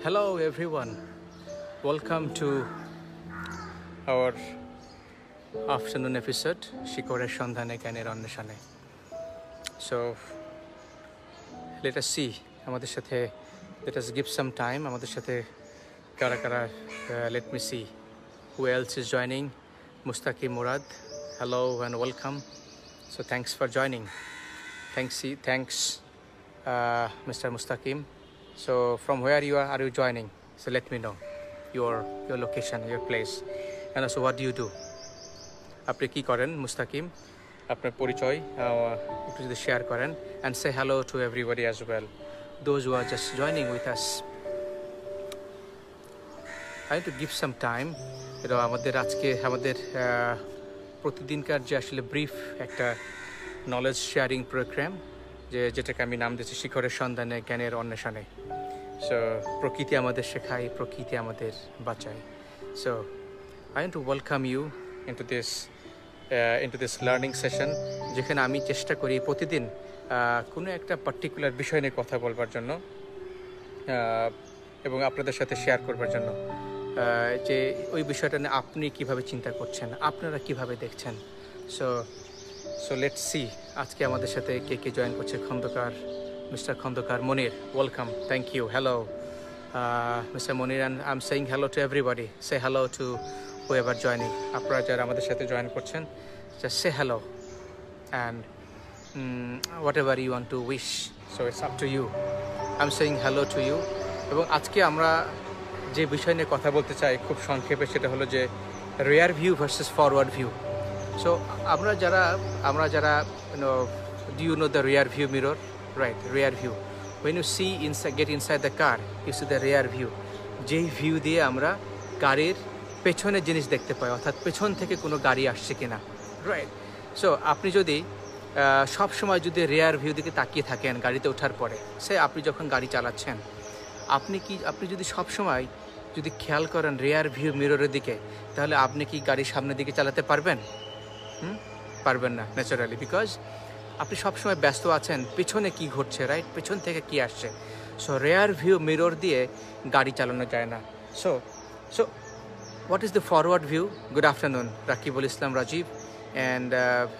Hello everyone, welcome to our afternoon episode Shikorer Shondhane Gyaner Onweshone. So let us see, let us give some time amader sathe kara let me see who else is joining. Mustaqim Murad, hello and welcome. So thanks for joining. Thanks Mr. Mustaqim. So from where are you joining? So let me know your location, your place, and also what do you do? আপনি কি করেন মুস্তাকিম, আপনার পরিচয় একটু যদি share করেন, and say hello to everybody as well, those who are just joining with us. I need to give some time. আমাদের প্রতিদিনকার যে আসলে ব্রিফ একটা নলেজ শেয়ারিং প্রোগ্রাম যেটাকে আমি নাম দিয়েছি শিখরের সন্ধানে জ্ঞানের অন্বেষণে। সো প্রকৃতি আমাদের শেখায়, প্রকৃতি আমাদের বাঁচায়। So I want to welcome you into this learning session, যেখানে আমি চেষ্টা করি প্রতিদিন কোনো একটা পার্টিকুলার বিষয় নিয়ে কথা বলবার জন্য এবং আপনাদের সাথে শেয়ার করবার জন্য, যে ওই বিষয়টা নিয়ে আপনি কিভাবে চিন্তা করছেন, আপনারা কিভাবে দেখছেন। সো লেটস সি আজকে আমাদের সাথে কে জয়েন করছে। Mr. Khondokar Monir, welcome, thank you, hello Mr. Monir, and I'm saying hello to everybody. Say hello to whoever joining. আপনারা যারা আমাদের সাথে জয়েন করছেন, just say hello and whatever you want to wish, so it's up to you. I'm saying hello to you. এবং আজকে আমরা যে বিষয় নিয়ে কথা বলতে চাই খুব সংক্ষেপে, সেটা হলো যে rear view versus forward view. So আমরা যারা do you know the rear view mirror? Right, rear view. When you get inside the car, you see the rear view. যেই ভিউ দিয়ে আমরা গাড়ির পেছনের জিনিস দেখতে পাই, অর্থাৎ পেছন থেকে কোনো গাড়ি আসছে কিনা। রাইট, সো আপনি যদি সব সময় যদি রিয়ার ভিউ দিকে তাকিয়ে থাকেন গাড়িতে ওঠার পরে, আপনি যখন গাড়ি চালাচ্ছেন, আপনি যদি সব সময় যদি খেয়াল করেন রিয়ার ভিউ মিররের দিকে, তাহলে আপনি কি গাড়ির সামনের দিকে চালাতে পারবেন? পারবেন না ন্যাচারালি, বিকজ আপনি সবসময় ব্যস্ত আছেন পেছনে কি ঘটছে, রাইট, পেছন থেকে কি আসছে। সো রিয়ার ভিউ মিরর দিয়ে গাড়ি চালানো যায় না। So what is the forward view? Good afternoon, Rakibul Islam Rajiv and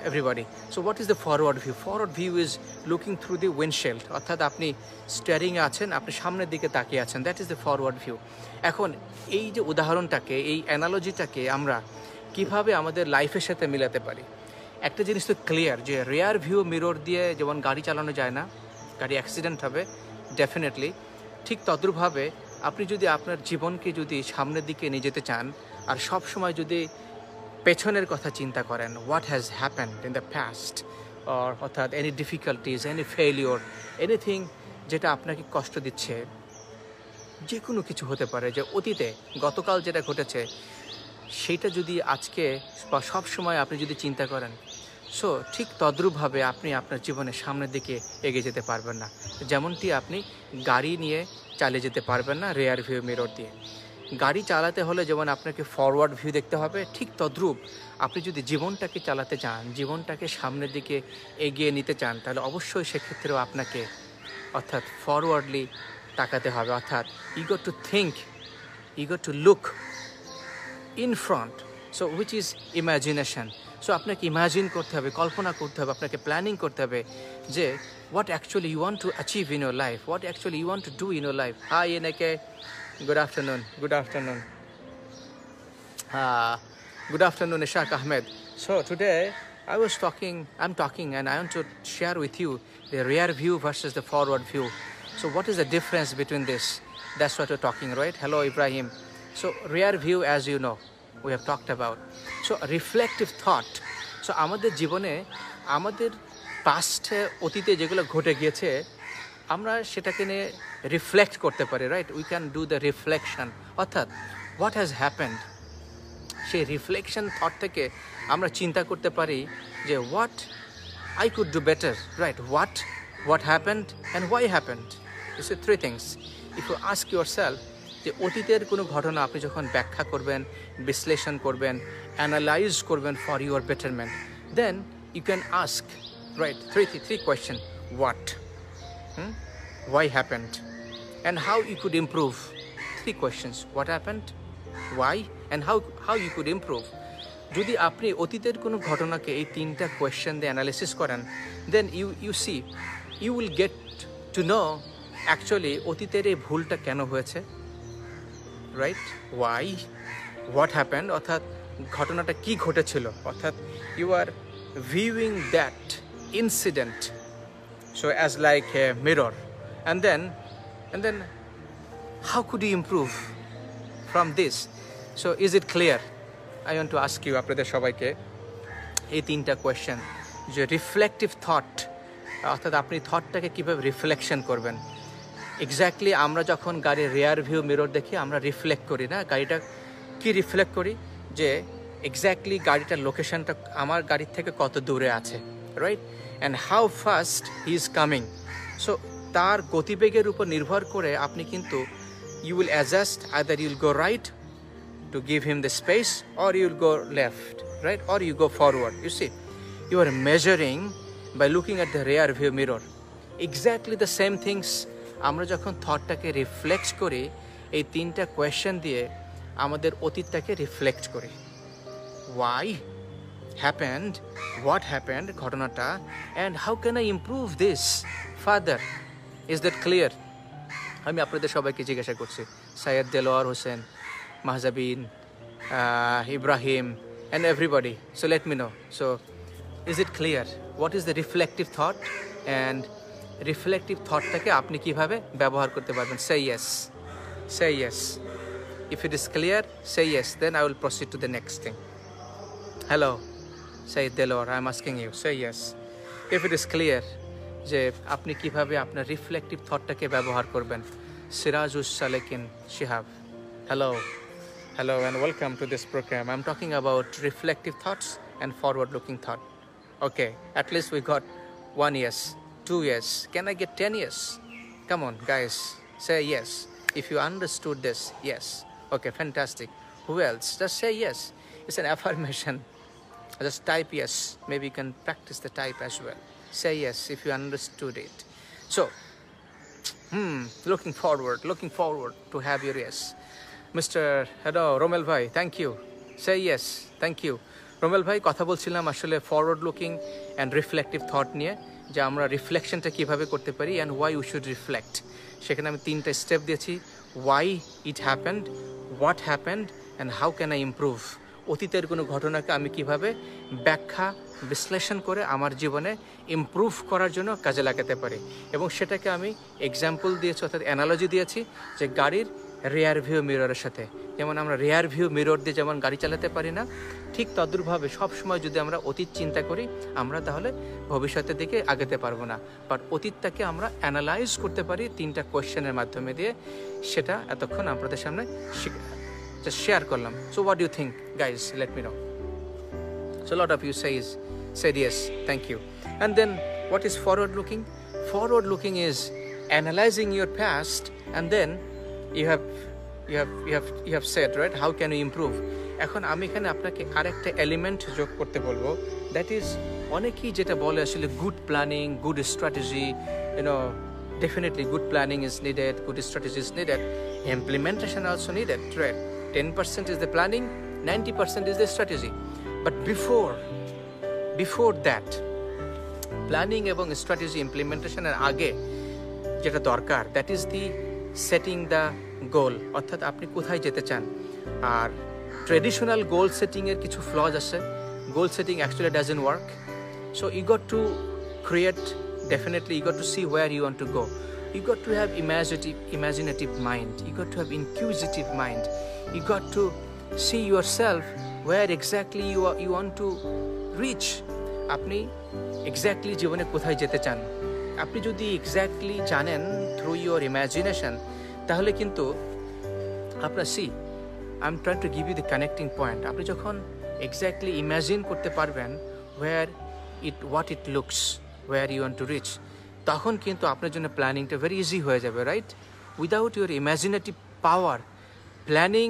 everybody. So what is the forward view? Forward view is looking through the windshield, অর্থাৎ আপনি স্টিয়ারিং আছেন, আপনি সামনের দিকে তাকিয়ে আছেন, that is the forward view. এখন এই যে উদাহরণটাকে, এই অ্যানালজিটাকে আমরা কিভাবে আমাদের লাইফের সাথে মিলাতে পারি? একটা জিনিস তো ক্লিয়ার, যে রিয়ার ভিউ মিরর দিয়ে যেমন গাড়ি চালানো যায় না, গাড়ি অ্যাক্সিডেন্ট হবে ডেফিনেটলি, ঠিক তদ্রূপভাবে আপনি যদি আপনার জীবনকে যদি সামনের দিকে নিয়ে যেতে চান আর সব সময় যদি পেছনের কথা চিন্তা করেন, what has happened in the past, অর্থাৎ any difficulties, any failure, anything যেটা আপনাকে কষ্ট দিচ্ছে, যে কোনো কিছু হতে পারে, যে অতীতে গতকাল যেটা ঘটেছে সেইটা যদি আজকে বা সব সময় আপনি যদি চিন্তা করেন, সো ঠিক তদ্রূপভাবে আপনি আপনার জীবনের সামনের দিকে এগিয়ে যেতে পারবেন না। যেমনটি আপনি গাড়ি নিয়ে চালিয়ে যেতে পারবেন না রিয়ার ভিউ মিরর দিয়ে। গাড়ি চালাতে হলে যেমন আপনাকে ফরওয়ার্ড ভিউ দেখতে হবে, ঠিক তদ্রূপ আপনি যদি জীবনটাকে চালাতে চান, জীবনটাকে সামনের দিকে এগিয়ে নিতে চান, তাহলে অবশ্যই সেক্ষেত্রেও আপনাকে অর্থাৎ ফরওয়ার্ডলি তাকাতে হবে, অর্থাৎ you got to think, you got to look in front, so which is imagination. So আপনাকে ইমাজিন করতে হবে, কল্পনা করতে হবে, আপনাকে প্ল্যানিং করতে হবে যে what actually you want to achieve in your life, what actually you want to do in your life. Hi Eneke, good afternoon. Good afternoon Ishaq Ahmed. So today I'm talking and I want to share with you the rear view versus the forward view. So what is the difference between this? That's what we're talking, right? Hello Ibrahim. So rear view, as you know, we have talked about. So reflective thought. So আমাদের জীবনে আমাদের পাস্টে অতীতে যেগুলো ঘটে গিয়েছে আমরা সেটাকে নিয়ে রিফ্লেক্ট করতে পারি, right, we can do the reflection, অর্থাৎ হোয়াট হ্যাজ হ্যাপেন্ড, সেই রিফ্লেকশন থট থেকে আমরা চিন্তা করতে পারি যে what I could do better, right, what happened and why happened. This is three things. If you ask yourself, যে অতীতের কোনো ঘটনা আপনি যখন ব্যাখ্যা করবেন, বিশ্লেষণ করবেন, অ্যানালাইজ করবেন for your betterment, then you can ask, right, three question: what, why happened, and how you could improve, 3 questions: what happened, why, and how you could improve. যদি আপনি অতীতের কোনো ঘটনাকে এই 3টা কোয়েশ্চেন দিয়ে অ্যানালিসিস করেন, then you will get to know actually অতীতের এই ভুলটা কেন হয়েছে, রাইট? ওয়াই, হোয়াট হ্যাপেন্ড, অর্থাৎ ঘটনাটা কি ঘটেছিল, অর্থাৎ you are viewing that incident so as like a mirror, and then how could you improve from this? So is it clear? I want to ask you, আপনাদের সবাইকে এই 3টা question, যে রিফ্লেক্টিভ থট, অর্থাৎ আপনি থটটাকে কীভাবে রিফ্লেকশন করবেন। Exactly আমরা যখন গাড়ির রেয়ার ভিউ মিরর দেখি আমরা রিফ্লেক্ট করি না, গাড়িটা কি রিফ্লেক্ট করি, যে এক্স্যাক্টলি গাড়িটার লোকেশনটা আমার গাড়ির থেকে কত দূরে আছে, right? And how fast he is coming. So তার গতিবেগের উপর নির্ভর করে আপনি কিন্তু you will adjust, either you will go right to give him the space, or you will go left, right? Or you go forward. You see, you are measuring by looking at the rear view mirror. Exactly the same things আমরা যখন থটটাকে reflect করি এই 3টা question দিয়ে আমাদের অতীতটাকে reflect করি। Why happened, what happened, ঘটনাটা, and how can I improve this further? Is that clear? আমি আপনাদের সবাইকে জিজ্ঞাসা করছি, Syed Delwar Hossain, Mahzabin, Ibrahim, and everybody. So let me know. So is it clear? What is the reflective thought? And reflective thought টাকে আপনি কিভাবে ব্যবহার করতে পারবেন? Say yes. Say yes. If it is clear, say yes. Then I will proceed to the next thing. Hello, Sayyid Delor, I am asking you. Say yes. If it is clear, যে আপনি কিভাবে আপনার reflective থটটাকে ব্যবহার করবেন। Sirajus Salekin Shihab. Hello and welcome to this program. I'm talking about reflective thoughts and forward-looking thought. Okay, at least we got 1 yes, 2 yes. Can I get 10 yes? Come on, guys, say yes. If you understood this, yes. Okay, fantastic. Who else? Just say yes. It's an affirmation. Just type yes. Maybe you can practice the type as well. Say yes if you understood it. So, looking forward to have your yes. Mr. Hello, Romel Bhai, thank you. Say yes, thank you. Romel Bhai, কথা বলছিলাম আসলে forward looking and reflective thought নিয়ে, যে আমরা রিফ্লেকশনটা কীভাবে করতে পারি and why we should reflect. সেখানে আমি 3টা স্টেপ দিয়েছি: why it happened, what happened, and how can I improve. অতীতের কোনো ঘটনাকে আমি কিভাবে ব্যাখ্যা বিশ্লেষণ করে আমার জীবনে ইমপ্রুভ করার জন্য কাজে লাগাতে পারি, এবং সেটাকে আমি এক্সাম্পল দিয়েছি, অর্থাৎ অ্যানালজি দিয়েছি, যে গাড়ির রেয়ার ভিউ মিররের সাথে। যেমন আমরা রেয়ার ভিউ মিরর দিয়ে যেমন গাড়ি চালাতে পারি না, ঠিক তদ্রূপভাবে সবসময় যদি আমরা অতীত চিন্তা করি আমরা তাহলে ভবিষ্যতের দিকে আগাতে পারবো না। বাট অতীতটাকে আমরা অ্যানালাইজ করতে পারি 3টা কোয়েশ্চেনের মাধ্যমে দিয়ে, সেটা এতক্ষণ আপনাদের সামনে শেয়ার করলাম। So what do you think guys, let me know. So lot of you said yes, thank you. And then what is forward looking? Forward looking is analyzing your past, and then you have said, right, how can you improve? এখন আমি এখানে আপনাকে আরেকটা element যোগ করতে বলবো, that is অনেকেই যেটা বলে আসলে good planning, good strategy, definitely good planning is needed, good strategy is needed, implementation also needed, right? 10% is the planning, 90% is the strategy. But before that, planning এবং স্ট্র্যাটেজি ইমপ্লিমেন্টেশনের আগে যেটা দরকার, that is the setting the গোল, অর্থাৎ আপনি কোথায় যেতে চান। আর traditional গোল সেটিংয়ের কিছু ফ্লজ আছে, goal setting actually doesn't work. So you got to create, definitely you got to see where you want to go. You got to have imaginative mind, you got to have inquisitive mind, you got to see yourself where exactly you want to reach. আপনি exactly জীবনে কোথায় যেতে চান, আপনি যদি exactly জানেন through your imagination, তাহলে কিন্তু আপনার I am trying to give you the connecting point. আপনি যখন এক্স্যাক্টলি ইমাজিন করতে পারবেন what it looks, where you want to reach, তখন কিন্তু আপনার জন্য প্ল্যানিংটা ভেরি ইজি হয়ে যাবে, right? Without your imaginative power, planning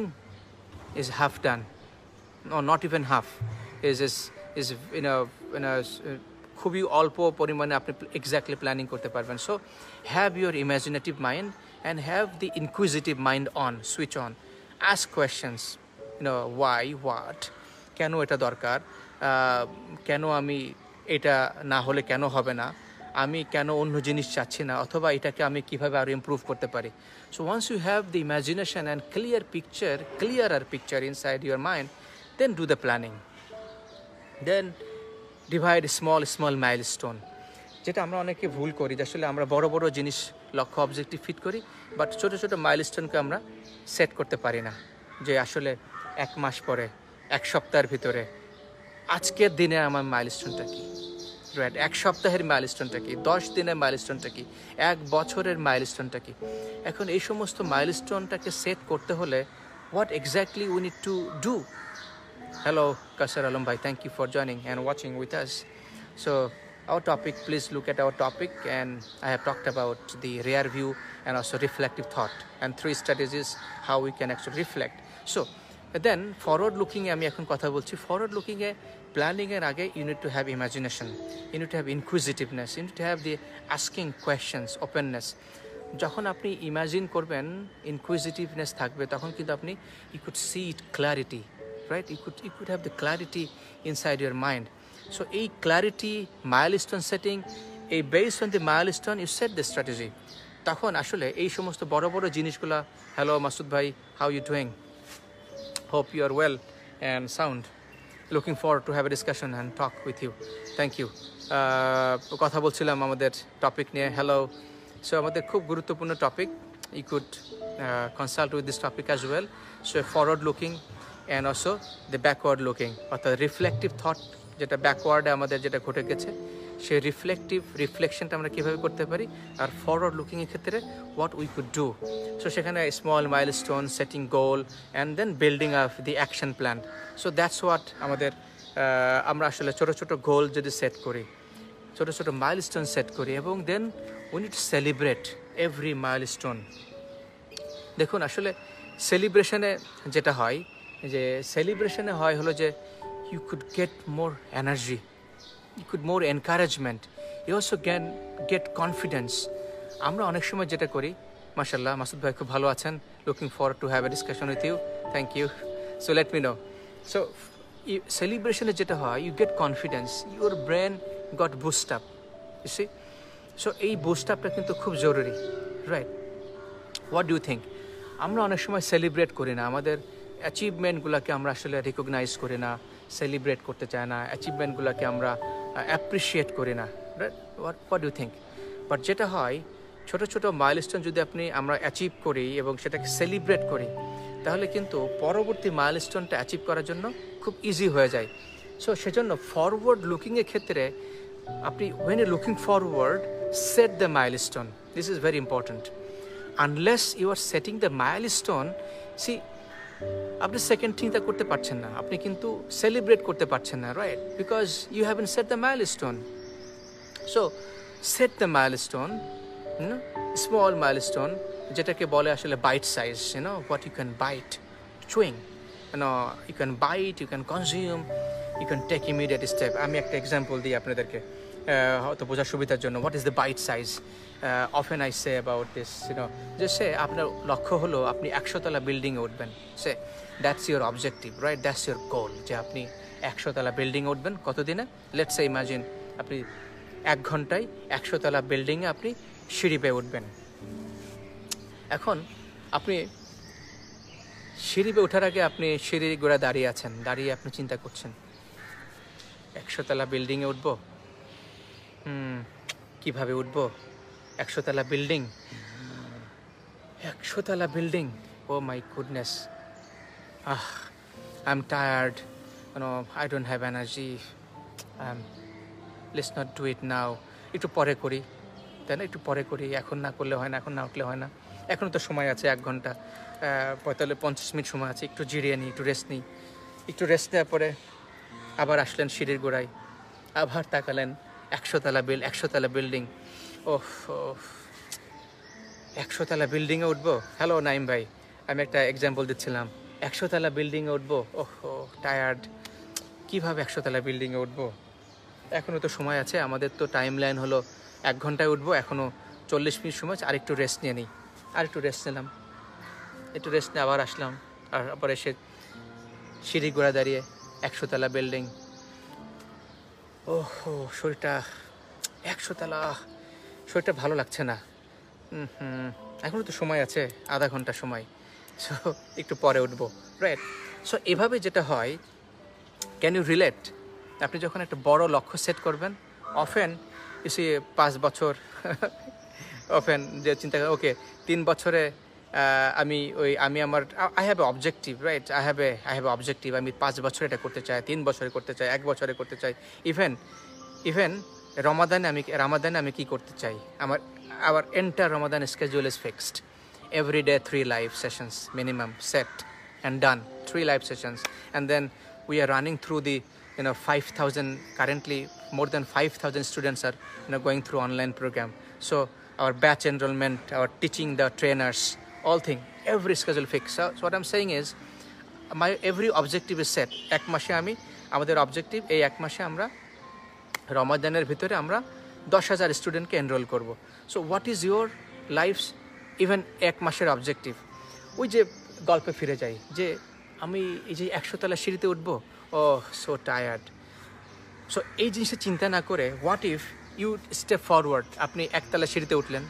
is half done, not even half, is খুবই অল্প পরিমাণে আপনি এক্স্যাক্টলি প্ল্যানিং করতে পারবেন। So have your imaginative mind and have the inquisitive mind on, switch on. Ask questions, why, what, কেন এটা দরকার, কেন আমি এটা না হলে কেন হবে না, আমি কেন অন্য জিনিস চাচ্ছি না, অথবা এটাকে আমি কিভাবে আরো ইমপ্রুভ করতে পারি. So once you have the imagination and clearer picture inside your mind, then do the planning. Then divide small milestone. যেটা আমরা অনেকে ভুল করি, যে আসলে আমরা বড় বড় জিনিস লক্ষ্য অবজেক্টিভ ফিট করি, বাট ছোট ছোট মাইলস্টোনকে আমরা সেট করতে পারি না, যে আসলে 1 মাস পরে, 1 সপ্তাহের ভিতরে, আজকের দিনে আমার মাইলস্টোনটা কি, রাইট? 1 সপ্তাহের মাইলস্টোনটা কি, 10 দিনের মাইলস্টোনটা কি, 1 বছরের মাইলস্টোনটা কি? এখন এই সমস্ত মাইলস্টোনটাকে সেট করতে হলে what exactly we need to do? Hello Kausar Alam bhai, thank you for joining and watching with us. So our topic, please look at our topic, and I have talked about the rear view and also reflective thought and 3 strategies how we can actually reflect. So then forward looking আমি এখন কথা বলছি. forward looking এ planning এর আগে you need to have imagination, you need to have inquisitiveness, you need to have the asking questions, openness. যখন আপনি imagine করবেন, ইনকুইজিটিভনেস থাকবে, তখন কিন্তু আপনি you could see it clarity, right? You could have the clarity inside your mind. So a clarity, milestone setting, a based on the milestone you set the strategy. তখন আসলে এই সমস্ত বড় বড় জিনিসগুলা, হ্যালো মাসুদ ভাই, how you doing? Hope you are well and sound. Looking forward to have a discussion and talk with you. Thank you. কথা বলছিলাম আমাদের টপিক নিয়ে. হ্যালো. সো আমাদের খুব গুরুত্বপূর্ণ topic. You could consult with this topic as well. So forward looking and also the backward looking, অর্থাৎ reflective thought, যেটা ব্যাকওয়ার্ডে আমাদের যেটা ঘটে গেছে, সেই রিফ্লেকশনটা আমরা কীভাবে করতে পারি, আর ফরওয়ার্ড লুকিংয়ের ক্ষেত্রে what we could do. So সেখানে small milestone, setting goal, and then building up the action plan. So that's what আমাদের, আমরা আসলে ছোটো ছোটো গোল যদি সেট করি, ছোটো ছোটো মাইলস্টোন সেট করি, এবং then we need to celebrate every milestone. দেখুন আসলে সেলিব্রেশনে যেটা হয়, যে সেলিব্রেশনে হয় হলো যে you could get more energy, you could more encouragement, you also can get confidence. আমরা অনেক সময় যেটা করি, মাশাআল্লাহ মাসুদ ভাই খুব ভালো আছেন, looking forward to have a discussion with you, thank you. So let me know. So celebration এ যেটা হয়, you get confidence, your brain got boost up, you see. So এই boost upটা কিন্তু খুব জরুরি, right? What do you think? আমরা অনেক সময় celebrate করি না, আমাদের অ্যাচিভমেন্টগুলোকে আমরা আসলে রিকগনাইজ করি না, সেলিব্রেট করতে চায় না, অ্যাচিভমেন্টগুলোকে আমরা অ্যাপ্রিসিয়েট করি না, right? What do think? But যেটা হয়, ছোটো ছোটো মাইলস্টোন যদি আমরা অ্যাচিভ করি এবং সেটাকে সেলিব্রেট করি, তাহলে কিন্তু পরবর্তী মাইলস্টোনটা অ্যাচিভ করার জন্য খুব ইজি হয়ে যায়. সো সেজন্য ফরওয়ার্ড লুকিংয়ের ক্ষেত্রে আপনি when you're looking forward, set the milestone. This is very important. Unless you are setting the milestone, see, আপনি সেকেন্ড থিংটা করতে পারছেন না, আপনি কিন্তু সেলিব্রেট করতে পারছেন না, right? Because you haven't set the milestone. So set the milestone, small milestone, যেটাকে বলে আসলে bite size, what you can bite, chewing, you can bite, you can consume, you can take immediate step. আমি একটা example দিই আপনাদেরকে, হয়তো বোঝার সুবিধার জন্য. What is the bite size? Often I say about this, যে সে আপনার লক্ষ্য হলো আপনি 100 তলা বিল্ডিংয়ে উঠবেন. So that's your objective, right? That's your goal, যে আপনি 100 তলা বিল্ডিংয়ে উঠবেন কতদিনে? লেটস সে ইমাজিন আপনি 1 ঘন্টায় 100 তলা বিল্ডিংয়ে আপনি সিঁড়ি পেয়ে উঠবেন. এখন আপনি সিঁড়ি পেয়ে ওঠার আগে আপনি সিঁড়ির গোড়া দাঁড়িয়ে আছেন, দাঁড়িয়ে আপনি চিন্তা করছেন 100 তলা বিল্ডিংয়ে উঠবো, কিভাবে উঠবো? 100 তলা বিল্ডিং, 100 তলা building, oh my goodness, I'm tired, I don't have energy, let's not do it now, একটু পরে করি, তাই না? একটু পরে করি, এখন না করলে হয় না, এখন না উঠলে হয় না, এখনও তো সময় আছে, 1 ঘন্টা 45 মিনিট সময় আছে, একটু জিরিয়ে নিই, একটু রেস্ট নিই. একটু রেস্ট নেওয়ার পরে আবার আসলেন সিঁড়ির গোড়ায়, আবার তাকালেন 100 তলা বিল্ডিং. ওহ, 100 তলা বিল্ডিংয়ে উঠবো. হ্যালো নাইম ভাই, আমি একটা এক্সাম্পল দিচ্ছিলাম. 100 তলা বিল্ডিংয়ে উঠবো, ওহো টায়ার্ড, কীভাবে 100 তলা বিল্ডিংয়ে উঠবো? এখনও তো সময় আছে, আমাদের তো টাইম লাইন হলো 1 ঘন্টায় উঠবো, এখনও 40 মিনিট সময় আছে, আরেকটু রেস্ট নিয়ে নিই. আর একটু রেস্ট নিলাম, একটু রেস্ট নিয়ে আবার আসলাম, আর আবার এসে সিঁড়ি গোড়া দাঁড়িয়ে 100 তলা বিল্ডিং। ওহো, শরীরটা 100 তলা, শরীরটা ভালো লাগছে না। এখনও তো সময় আছে, আধা ঘন্টা সময়, সো একটু পরে উঠবো, রাইট? সো এভাবে যেটা হয়, ক্যান ইউ রিলেট? আপনি যখন একটা বড় লক্ষ্য সেট করবেন, অফেন ইসি 5 বছর অফেন যে চিন্তা করেন, ওকে 3 বছরে আমি আমার I have a objective, right? I have a objective, আমি 5 বছরে এটা করতে চাই, 3 বছরে করতে চাই, 1 বছরে করতে চাই। ইভেন রামাদানে আমি কি করতে চাই, our entire Ramadan schedule is fixed. Every day 3 live sessions minimum set and done, 3 live sessions, and then we are running through the 5,000, currently more than 5,000 students are going through online program. So our batch enrollment, our teaching, the trainers, all thing, every schedule fixed. So what I'm saying is my every objective is set. এক মাসে আমাদের objective, এই এক মাসে আমরা রমাদানের ভিতরে আমরা 10,000 স্টুডেন্টকে এনরোল করব। So what is your life's even এক মাসের অবজেক্টিভ? ওই যে গল্পে ফিরে যাই যে আমি এই যে 100 তলা সিঁড়িতে উঠবো, ও সো টায়ার্ড। সো এই জিনিসটা চিন্তা না করে, what if you step forward? আপনি 1 তলা সিঁড়িতে উঠলেন,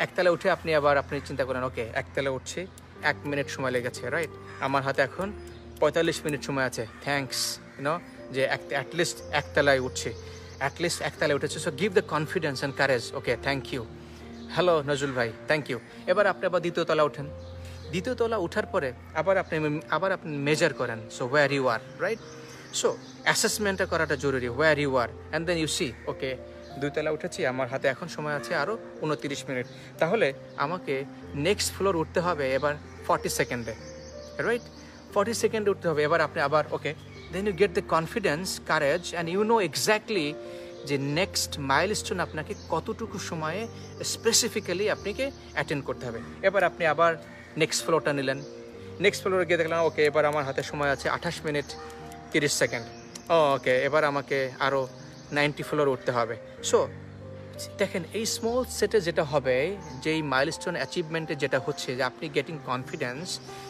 1 তলা উঠে আপনি চিন্তা করেন, ওকে 1 তলা উঠছি, 1 মিনিট সময় লেগেছে, রাইট? আমার হাতে এখন 45 মিনিট সময় আছে, থ্যাঙ্কস যে অ্যাটলিস্ট 1 তলায় উঠছি, অ্যাটলিস্ট 1 তলায় উঠেছে। So give the confidence and courage, okay thank you, hello Nazrul ভাই, থ্যাংক ইউ। এবার আপনি আবার 2য় তলা উঠেন, 2য় তলা উঠার পরে আবার আপনি মেজার করেন, so where you are, right? So অ্যাসেসমেন্টটা করাটা জরুরি, where you are, and then you see, okay 2 তলা উঠেছি, আমার হাতে এখন সময় আছে আরও 29 মিনিট, তাহলে আমাকে নেক্সট ফ্লোর উঠতে হবে এবার 40 সেকেন্ডে, রাইট? 40 সেকেন্ডে উঠতে হবে। এবার আপনি আবার okay, then you get the confidence, courage, and you know exactly যে নেক্সট মাইলস্টোন আপনাকে কতটুকু সময়ে স্পেসিফিক্যালি আপনাকে অ্যাটেন্ড করতে হবে। এবার আপনি আবার নেক্সট ফ্লোরটা নিলেন, নেক্সট ফ্লোরে গিয়ে দেখলাম, ওকে এবার আমার হাতে সময় আছে 28 মিনিট 30 সেকেন্ড, ওকে এবার আমাকে আরও 90 ফ্লোর উঠতে হবে। সো দেখেন, এই স্মল সেটে যেটা হবে, যেই মাইলস্টোন অ্যাচিভমেন্টে যেটা হচ্ছে যে আপনি getting confidence,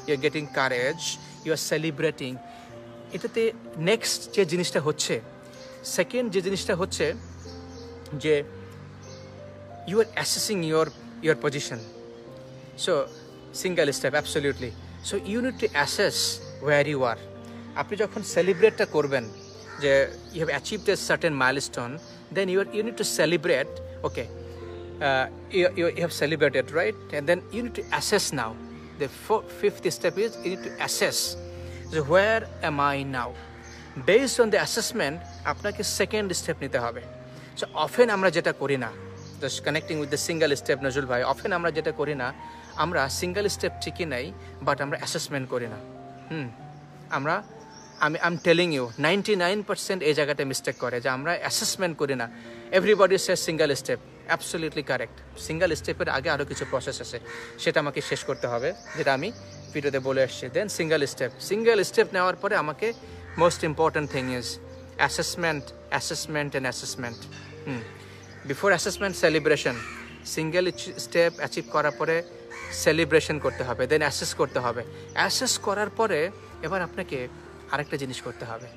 you are getting courage, you are celebrating, এটাতে নেক্সট যে জিনিসটা হচ্ছে, সেকেন্ড যে জিনিসটা হচ্ছে যে you are assessing your position. So single step, absolutely. So you need to assess where you are. আপনি যখন সেলিব্রেটটা করবেন যে you have achieved a certain milestone, then you need to celebrate, okay, you have celebrated, right? And then you need to assess now. The fifth step is you need to assess, so where am I now? Based on the assessment, আপনাকে second step নিতে হবে। So often আমরা যেটা করি না, just connecting with the single step, Nazrul ভাই, often আমরা যেটা করি না, আমরা সিঙ্গেল স্টেপ ঠিকই নেই, বাট আমরা অ্যাসেসমেন্ট করি না। I'm telling you 99% এই জায়গাটা মিস্টেক করে যে আমরা অ্যাসেসমেন্ট করি না। Everybody says single step, absolutely correct. Single স্টেপের আগে আরও কিছু প্রসেস আছে, সেটা আমাকে শেষ করতে হবে, যেটা আমি ভিডিওতে বলে আসছি। দেন সিঙ্গেল স্টেপ নেওয়ার পরে আমাকে most important thing is assessment and before assessment celebration. Single step achieve করার পরে সেলিব্রেশন করতে হবে, দেন অ্যাসেস করতে হবে। অ্যাসেস করার পরে এবার আপনাকে আরেকটা জিনিস করতে হবে,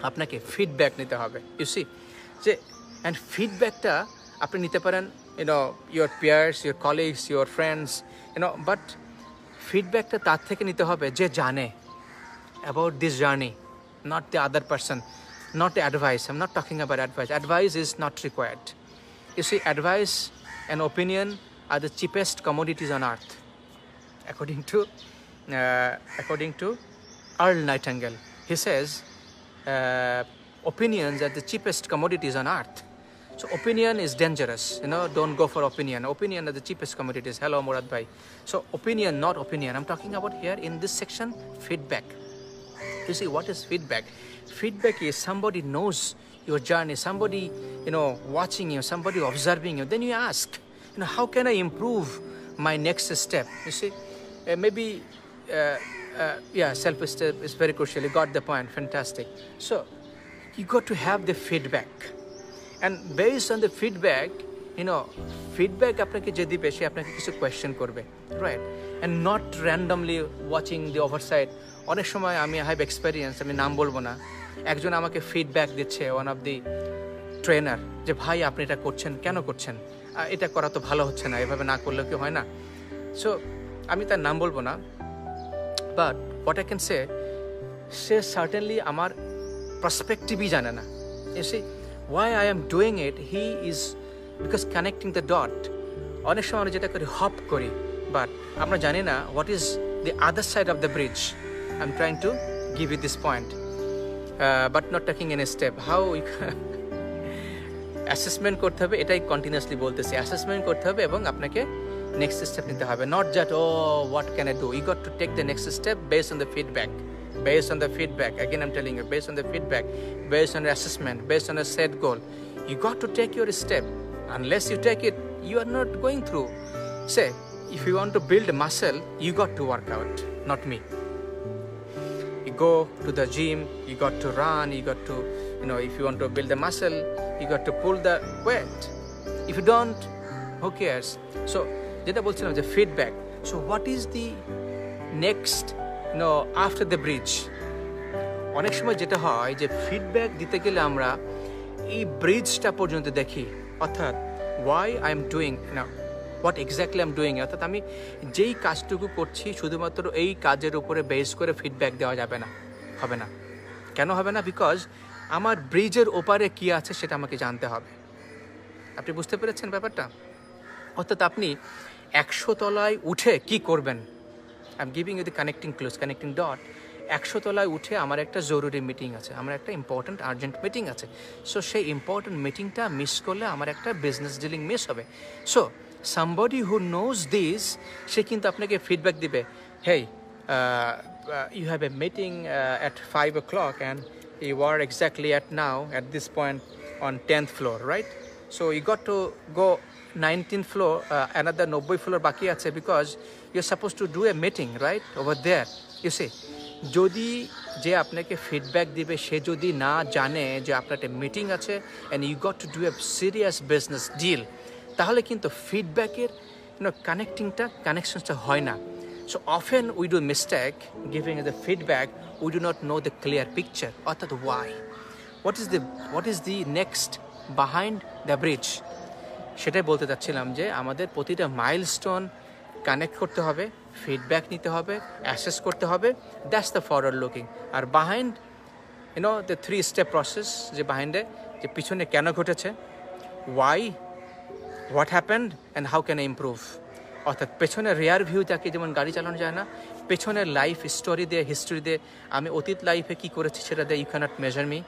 আপনাকে ফিডব্যাক নিতে হবে। ইউ সি যে, অ্যান্ড ফিডব্যাকটা আপনি নিতে পারেন your peers, your colleagues, your friends, but ফিডব্যাকটা তার থেকে নিতে হবে যে জানে about this journey, not the other person, not the advice. I'm not talking about advice. Advice is not required. You see, advice and opinion are the cheapest commodities on earth, according to Earl Nightingale. He says opinions are the cheapest commodities on earth. So opinion is dangerous, don't go for opinion. Opinion are the cheapest commodities. Hello Murad bhai. So opinion, not opinion. I'm talking about here in this section, feedback. You see, what is feedback? Feedback is somebody knows your journey, somebody watching you, somebody observing you. Then you ask, how can I improve my next step? You see, maybe self-esteem is very crucial. You got the point. Fantastic. So you got to have the feedback, and based on the feedback, feedback আপনাকে যে দিবে সে আপনাকে কিছু question করবে, right? And not randomly watching the oversight. অনেক সময় আমি হ্যাভ এক্সপেরিয়েন্স, আমি নাম বলবো না, একজন আমাকে ফিডব্যাক দিচ্ছে, ওয়ান অফ দি ট্রেনার, যে ভাই আপনি এটা করছেন, কেন করছেন? এটা করা তো ভালো হচ্ছে না, এভাবে না করলেও কি হয় না? সো আমি তার নাম বলবো না, but what I can say certainly আমার পার্সপেক্টিভই জানে না। এসে why I am doing it, he is because connecting the dot. অনেক সময় আমরা যেটা করি হপ করি, বাট আমরা জানি না what is the other side of the bridge. I'm trying to give you this point, but not taking any step. How assessment করতে হবে, এটাই কন্টিনিউয়াসলি বলতেছি, অ্যাসেসমেন্ট করতে হবে এবং আপনাকে নেক্সট স্টেপ নিতে হবে। Not just what can I do, you got to take the next step based on the feedback. Based on the feedback, again I'm telling you, based on the feedback, based on the assessment, based on a set goal, you got to take your step. Unless you take it, you are not going through. Say, if you want to build a muscle, you got to work out, not me. You go to the gym, you got to run, you got to, if you want to build a muscle, you got to pull the weight. If you don't, who cares? So, যেটা বলছিলাম যে feedback. So, what is the next after the bridge? অনেক সময় যেটা হয় যে feedback দিতে গেলে আমরা এই ব্রিজটা পর্যন্ত দেখি, অর্থাৎ ওয়াই আই এম ডুইং না, what exactly I am doing, অর্থাৎ আমি যেই কাজটুকু করছি শুধুমাত্র এই কাজের উপরে বেস করে ফিডব্যাক দেওয়া যাবে না, হবে না। কেন হবে না? বিকজ আমার ব্রিজের ওপারে কি আছে সেটা আমাকে জানতে হবে। আপনি বুঝতে পেরেছেন ব্যাপারটা? অর্থাৎ আপনি 100 তলায় উঠে কি করবেন? I'm giving you the connecting clues, connecting dot. 100 তলায় উঠে আমার একটা জরুরি মিটিং আছে, আমার একটা ইম্পর্ট্যান্ট আর্জেন্ট মিটিং আছে। সো সেই ইম্পর্ট্যান্ট মিটিংটা মিস করলে আমার একটা বিজনেস ডিলিং মিস হবে। So somebody who knows this, সে কিন্তু আপনাকে ফিডব্যাক দিবে, হেই you have a meeting at 5 o'clock and you are exactly at now at this point on 10th floor, right? So you got to go 19th floor, another 90 floor বাকি আছে, because you're supposed to do a meeting right over there. You see, যদি যে আপনাকে feedback দিবে সে যদি না জানে যে আপনার একটা মিটিং আছে and you got to do a serious business deal, তাহলে কিন্তু ফিডব্যাকের কানেকশনটা হয় না। So often we do mistake giving the feedback, we do not know the clear picture, অর্থাৎ why, what is the next behind the bridge. সেটাই বলতে চাচ্ছিলাম যে আমাদের প্রতিটা মাইলস্টোন কানেক্ট করতে হবে, ফিডব্যাক নিতে হবে, অ্যাসেস করতে হবে, দ্যাটস দ্য ফরওয়ার্ড লুকিং। আর বাহাইন্ড দ্য 3 স্টেপ প্রসেস, যে বাহাইন্ডে যে পিছনে কেন ঘটেছে, why, what happened and how can I improve. অর্থাৎ পেছনের রেয়ার ভিউ থাকে, যেমন গাড়ি চালানো যায় না, পেছনের লাইফ স্টোরি দিয়ে, হিস্ট্রি দিয়ে, আমি অতীত লাইফে কী করেছি সেটা দিয়ে you cannot measure me,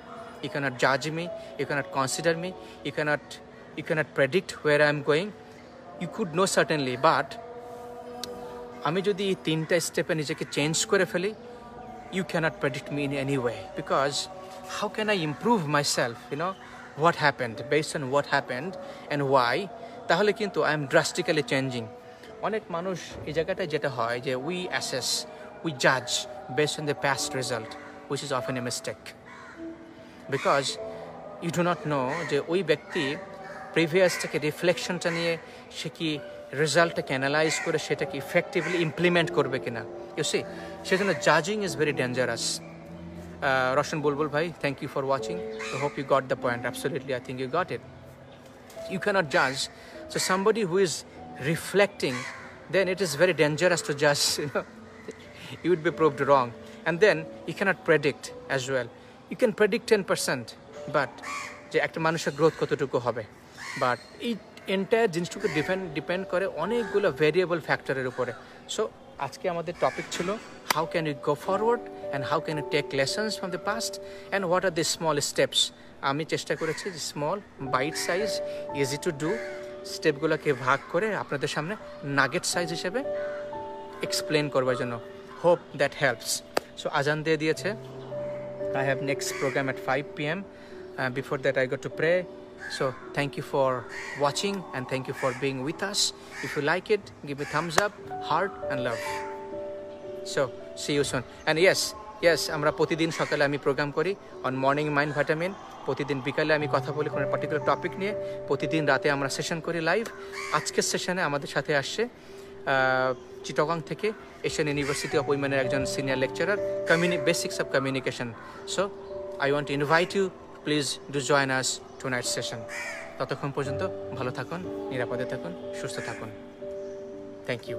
you cannot জাজ me, you cannot consider me, you cannot predict where I am going. You could know certainly, but আমি যদি এই 3টা স্টেপে নিজেকে চেঞ্জ করে ফেলি, you cannot predict me in any way, because how can I improve myself, what happened, based on what happened and why, তাহলে কিন্তু I am drastically changing. অনেক মানুষ এই জায়গাটায় যেটা হয় যে we assess, we judge based on the past result, which is often a mistake, because you do not know যে ওই ব্যক্তি প্রিভিয়াস থেকে রিফ্লেকশনটা নিয়ে সে কি রেজাল্টটাকে অ্যানালাইজ করে সেটাকে ইফেক্টিভলি ইমপ্লিমেন্ট করবে কিনা। ইউ সি, সেজন্য জাজিং is very dangerous. Roshan Bulbul ভাই, thank you for watching. I hope you got the point. Absolutely, I think you got it. You cannot judge. So somebody who is reflecting, then it is very dangerous to judge. You would be proved wrong. And then you cannot predict as well. You can predict 10%, but যে একটা মানুষের growth কতটুকু হবে, but এই entire জিনিসটুকু depend করে অনেকগুলো variable ফ্যাক্টরের উপরে। সো আজকে আমাদের টপিক ছিল how can you go forward and how can you take lessons from the past and what are the small steps. আমি চেষ্টা করেছি যে small, bite size, easy to do স্টেপগুলোকে ভাগ করে আপনাদের সামনে নাগেট সাইজ হিসেবে এক্সপ্লেন করবার জন্য। Hope that helps. সো আজান দিয়ে দিয়েছে। I have next program at 5 p.m. Before that I got to pray. So thank you for watching and thank you for being with us. If you like it, give me thumbs up, heart and love. So see you soon. And yes, yes, আমরা প্রতিদিন সকালে আমি programme করি on morning mind vitamin, প্রতিদিন বিকালে আমি কথা বলি কোনো পার্টিকুলার টপিক নিয়ে, প্রতিদিন রাতে আমরা সেশন করি লাইভ। আজকের সেশনে আমাদের সাথে আসছে চিটাগং থেকে এশিয়ান ইউনিভার্সিটি অফ উইমেনের একজন senior lecturer, basics of communication. So I want to invite you, please do join us tonight session. ততক্ষণ পর্যন্ত ভালো থাকুন, নিরাপদে থাকুন, সুস্থ থাকুন। Thank you.